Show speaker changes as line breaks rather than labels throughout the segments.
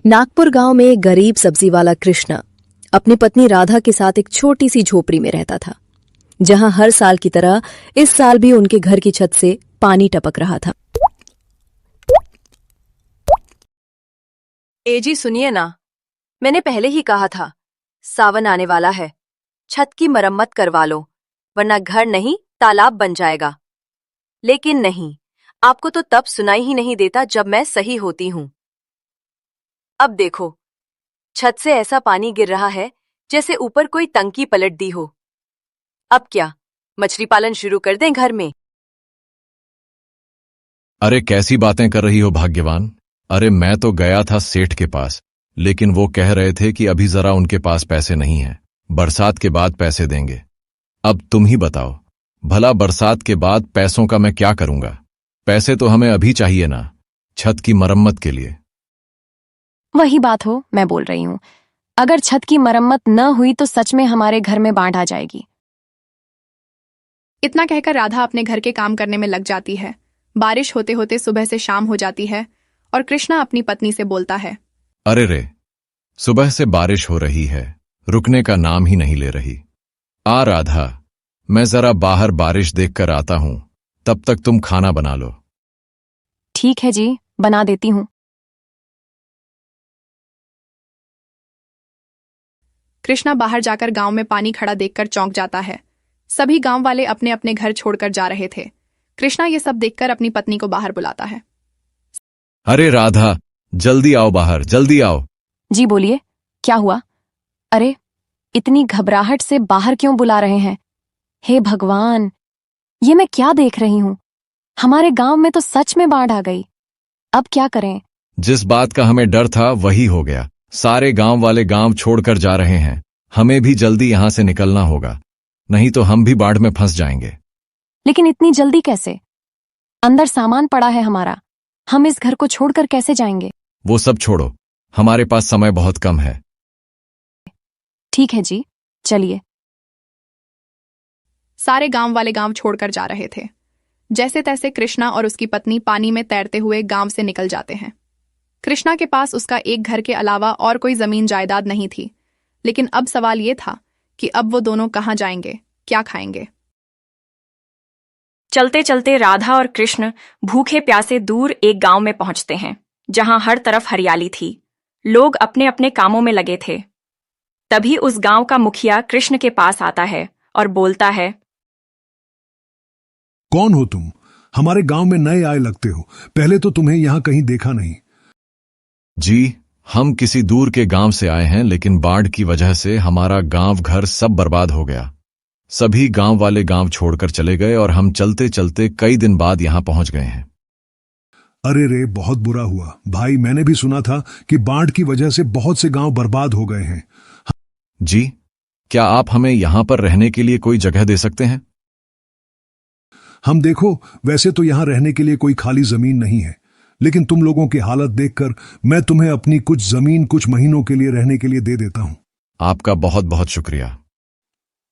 नागपुर गांव में एक गरीब सब्जी वाला कृष्णा अपनी पत्नी राधा के साथ एक छोटी सी झोपड़ी में रहता था, जहां हर साल की तरह इस साल भी उनके घर की छत से पानी टपक रहा था।
जी सुनिए ना, मैंने पहले ही कहा था सावन आने वाला है, छत की मरम्मत करवा लो वरना घर नहीं तालाब बन जाएगा। लेकिन नहीं, आपको तो तब सुनाई ही नहीं देता जब मैं सही होती हूँ। अब देखो, छत से ऐसा पानी गिर रहा है जैसे ऊपर कोई टंकी पलट दी हो। अब क्या मछली पालन शुरू कर दें घर में?
अरे कैसी बातें कर रही हो भाग्यवान। अरे मैं तो गया था सेठ के पास, लेकिन वो कह रहे थे कि अभी जरा उनके पास पैसे नहीं हैं, बरसात के बाद पैसे देंगे। अब तुम ही बताओ, भला बरसात के बाद पैसों का मैं क्या करूंगा? पैसे तो हमें अभी चाहिए ना, छत की मरम्मत के लिए।
वही बात हो, मैं बोल रही हूँ, अगर छत की मरम्मत न हुई तो सच में हमारे घर में बाढ़ आ जाएगी।
इतना कहकर राधा अपने घर के काम करने में लग जाती है। बारिश होते होते सुबह से शाम हो जाती है और कृष्णा अपनी पत्नी से बोलता है,
अरे रे, सुबह से बारिश हो रही है, रुकने का नाम ही नहीं ले रही। आ राधा, मैं जरा बाहर बारिश देखकर आता हूं, तब तक तुम खाना बना लो।
ठीक है जी, बना देती हूँ।
कृष्णा बाहर जाकर गांव में पानी खड़ा देखकर चौंक जाता है। सभी गांव वाले अपने अपने घर छोड़कर जा रहे थे। कृष्णा ये सब देखकर अपनी पत्नी को बाहर बुलाता है।
अरे राधा, जल्दी आओ बाहर, जल्दी आओ।
जी बोलिए, क्या हुआ? अरे इतनी घबराहट से बाहर क्यों बुला रहे हैं? हे भगवान, ये मैं क्या देख रही हूँ? हमारे गांव में तो सच में बाढ़ आ गई। अब क्या करें?
जिस बात का हमें डर था वही हो गया। सारे गांव वाले गांव छोड़कर जा रहे हैं। हमें भी जल्दी यहां से निकलना होगा, नहीं तो हम भी बाढ़ में फंस जाएंगे।
लेकिन इतनी जल्दी कैसे? अंदर सामान पड़ा है हमारा, हम इस घर को छोड़कर कैसे जाएंगे?
वो सब छोड़ो, हमारे पास समय बहुत कम है।
ठीक है जी, चलिए।
सारे गांव वाले गांव छोड़कर जा रहे थे। जैसे तैसे कृष्णा और उसकी पत्नी पानी में तैरते हुए गांव से निकल जाते हैं। कृष्णा के पास उसका एक घर के अलावा और कोई जमीन जायदाद नहीं थी, लेकिन अब सवाल ये था कि अब वो दोनों कहाँ जाएंगे, क्या खाएंगे?
चलते चलते राधा और कृष्ण भूखे प्यासे दूर एक गांव में पहुंचते हैं, जहां हर तरफ हरियाली थी। लोग अपने अपने कामों में लगे थे। तभी उस गांव का मुखिया कृष्ण के पास आता है और बोलता है,
कौन हो तुम? हमारे गांव में नए आए लगते हो, पहले तो तुम्हें यहां कहीं देखा नहीं।
जी, हम किसी दूर के गांव से आए हैं, लेकिन बाढ़ की वजह से हमारा गांव घर सब बर्बाद हो गया। सभी गांव वाले गांव छोड़कर चले गए और हम चलते चलते कई दिन बाद यहां पहुंच गए हैं।
अरे रे, बहुत बुरा हुआ भाई। मैंने भी सुना था कि बाढ़ की वजह से बहुत से गांव बर्बाद हो गए हैं।
जी, क्या आप हमें यहां पर रहने के लिए कोई जगह दे सकते हैं?
हम देखो, वैसे तो यहां रहने के लिए कोई खाली जमीन नहीं है, लेकिन तुम लोगों की हालत देखकर मैं तुम्हें अपनी कुछ जमीन कुछ महीनों के लिए रहने के लिए दे देता हूं।
आपका बहुत बहुत शुक्रिया।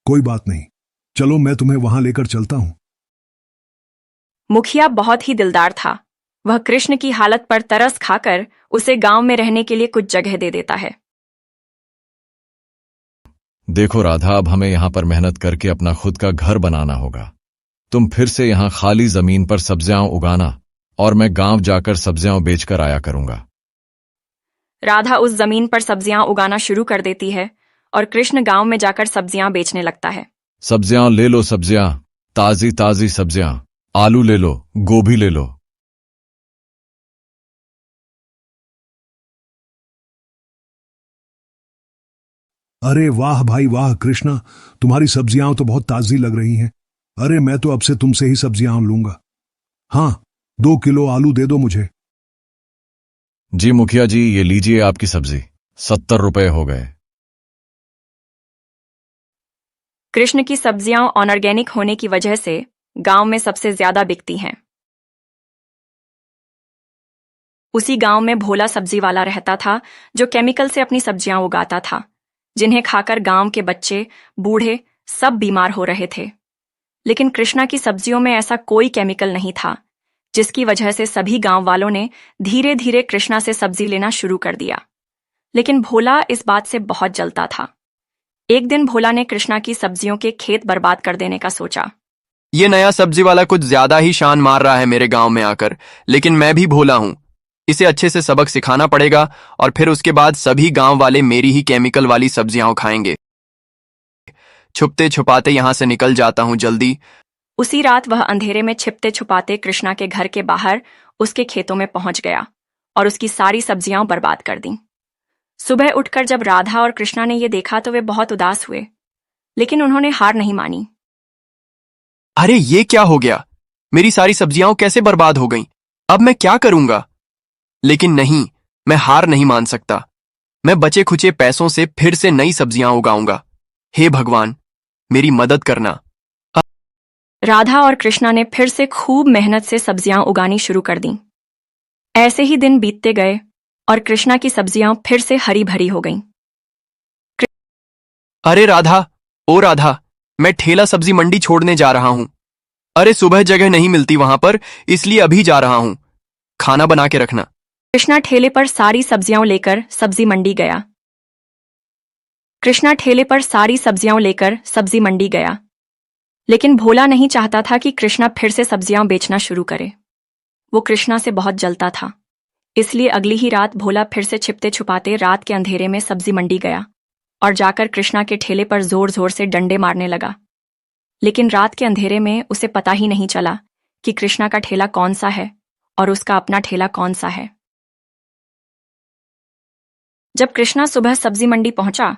कोई बात नहीं, चलो मैं तुम्हें वहां लेकर चलता हूं।
मुखिया बहुत ही दिलदार था। वह कृष्ण की हालत पर तरस खाकर उसे गांव में रहने के लिए कुछ जगह दे देता है।
देखो राधा, अब हमें यहां पर मेहनत करके अपना खुद का घर बनाना होगा। तुम फिर से यहां खाली जमीन पर सब्जियां उगाना और मैं गांव जाकर सब्जियां बेचकर आया करूंगा।
राधा उस जमीन पर सब्जियां उगाना शुरू कर देती है और कृष्ण गांव में जाकर सब्जियां बेचने लगता है।
सब्जियां ले लो, सब्जियां, ताजी ताजी सब्जियां, आलू ले लो, गोभी ले लो।
अरे वाह भाई वाह कृष्णा, तुम्हारी सब्जियां तो बहुत ताजी लग रही हैं। अरे मैं तो अब से तुमसे ही सब्जियां लूंगा। हाँ, 2 किलो आलू दे दो मुझे।
जी मुखिया जी, ये लीजिए आपकी सब्जी, 70 रुपए हो गए।
कृष्ण की सब्जियां ऑर्गेनिक होने की वजह से गांव में सबसे ज्यादा बिकती हैं। उसी गांव में भोला सब्जी वाला रहता था, जो केमिकल से अपनी सब्जियां उगाता था, जिन्हें खाकर गांव के बच्चे, बूढ़े सब बीमार हो रहे थे। लेकिन कृष्णा की सब्जियों में ऐसा कोई केमिकल नहीं था, जिसकी वजह से सभी गांव वालों ने धीरे धीरे कृष्णा से सब्जी लेना शुरू कर दिया। लेकिन भोला इस बात से बहुत जलता था। एक दिन भोला ने कृष्णा की सब्जियों के खेत बर्बाद कर देने का सोचा।
ये नया सब्जी वाला कुछ ज्यादा ही शान मार रहा है मेरे गांव में आकर, लेकिन मैं भी भोला हूं। इसे अच्छे से सबक सिखाना पड़ेगा और फिर उसके बाद सभी गांव वाले मेरी ही केमिकल वाली सब्जियां खाएंगे। छुपते छुपाते यहां से निकल जाता हूं जल्दी।
उसी रात वह अंधेरे में छिपते छुपाते कृष्णा के घर के बाहर उसके खेतों में पहुंच गया और उसकी सारी सब्जियां बर्बाद कर दी। सुबह उठकर जब राधा और कृष्णा ने यह देखा तो वे बहुत उदास हुए, लेकिन उन्होंने हार नहीं मानी।
अरे ये क्या हो गया, मेरी सारी सब्जियां कैसे बर्बाद हो गईं? अब मैं क्या करूंगा? लेकिन नहीं, मैं हार नहीं मान सकता। मैं बचे खुचे पैसों से फिर से नई सब्जियां उगाऊंगा। हे भगवान, मेरी मदद करना।
राधा और कृष्णा ने फिर से खूब मेहनत से सब्जियां उगानी शुरू कर दी। ऐसे ही दिन बीतते गए और कृष्णा की सब्जियां फिर से हरी भरी हो गईं।
अरे राधा, ओ राधा, मैं ठेला सब्जी मंडी छोड़ने जा रहा हूं। अरे सुबह जगह नहीं मिलती वहां पर, इसलिए अभी जा रहा हूं। खाना बना के रखना।
कृष्णा ठेले पर सारी सब्जियां लेकर सब्जी मंडी गया। कृष्णा ठेले पर सारी सब्जियां लेकर सब्जी मंडी गया, लेकिन भोला नहीं चाहता था कि कृष्णा फिर से सब्जियां बेचना शुरू करे। वो कृष्णा से बहुत जलता था, इसलिए अगली ही रात भोला फिर से छिपते छुपाते रात के अंधेरे में सब्जी मंडी गया और जाकर कृष्णा के ठेले पर जोर जोर से डंडे मारने लगा। लेकिन रात के अंधेरे में उसे पता ही नहीं चला कि कृष्णा का ठेला कौन सा है और उसका अपना ठेला कौन सा है। जब कृष्णा सुबह सब्जी मंडी पहुंचा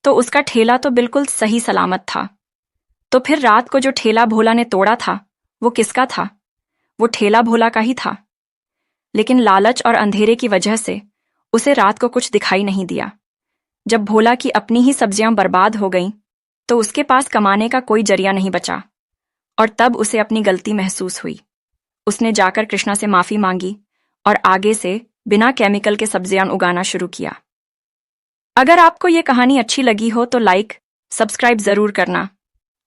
तो उसका ठेला तो बिल्कुल सही सलामत था। तो फिर रात को जो ठेला भोला ने तोड़ा था वो किसका था? वो ठेला भोला का ही था। लेकिन लालच और अंधेरे की वजह से उसे रात को कुछ दिखाई नहीं दिया। जब भोला की अपनी ही सब्जियां बर्बाद हो गईं तो उसके पास कमाने का कोई जरिया नहीं बचा और तब उसे अपनी गलती महसूस हुई। उसने जाकर कृष्णा से माफी मांगी और आगे से बिना केमिकल के सब्जियां उगाना शुरू किया। अगर आपको ये कहानी अच्छी लगी हो तो लाइक, सब्सक्राइब जरूर करना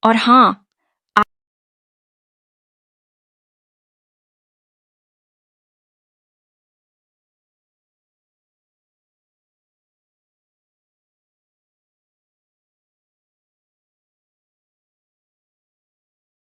और हाँ,